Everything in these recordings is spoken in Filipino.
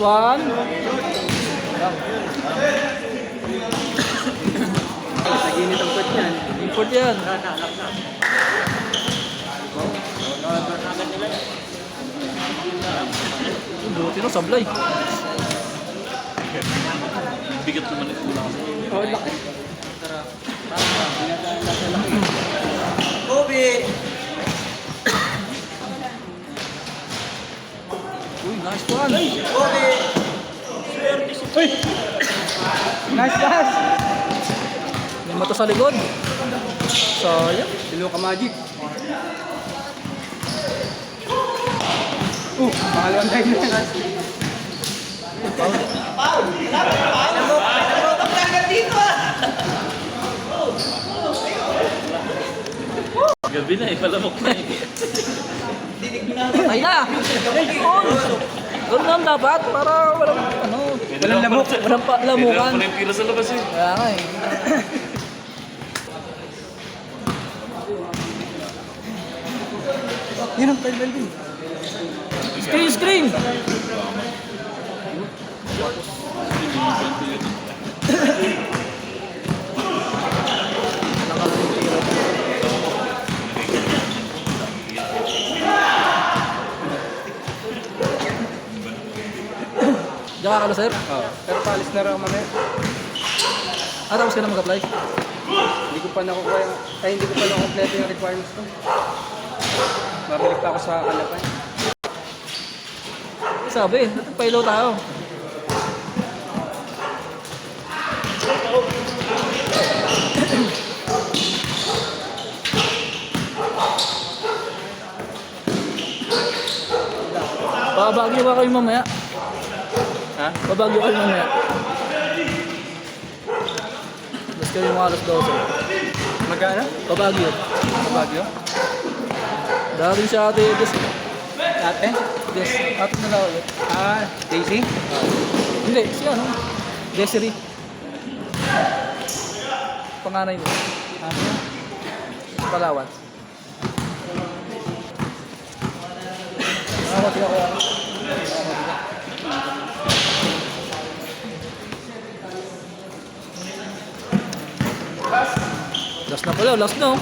one. Naginit ang pwet niyan. Import yan. Buti no, sablay. Bigat naman ito lang. Oh, laki. Kobe! Uy, nice one. Kobe! Uy! Nice pass! May mata sa likod. Sayang. Siluka Magic. Pangalawang time na yan. Gabi na eh, palamok na eh. Patay na. Doon lang dapat para walang ano. Walang lamok. Walang lamukan. Hindi na yung pila sa labas eh. Kaya nga eh. Yun ang Kyle Melvin. Screen! Diyan ka na, sir? Oo. Pero palis na rin ako mamaya. Tapos ka na mag-apply? Hindi ko pa nakukuha yung... Ay, hindi ko pa nakukumpleto yung requirements ko. Mabalik pa ako sa Kalapay. Sabi, natagpailaw tayo. Babagyo ba kayo mamaya? Ha? Babagyo kayo mamaya. Mas kayo mga alas 12. Magkano? Babagyo. Bagyo? Dahil siya ate, yes. Ate? Yes, ate na lang ulit. Ah, Daisy? Hindi, siya ano? Desiree. Panganay mo. Palawan. Ako, siya ko. Last na pala, last na oh.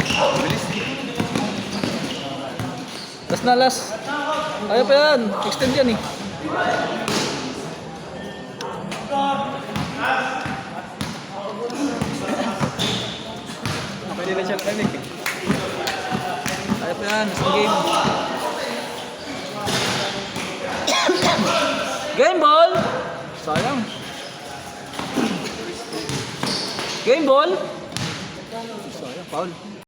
Last na, last. Kaya pa yan, extend yan eh. Pwede na siya pamig. Kaya pa yan, last na game. Game ball! Sayang. Game ball! Sayang, foul.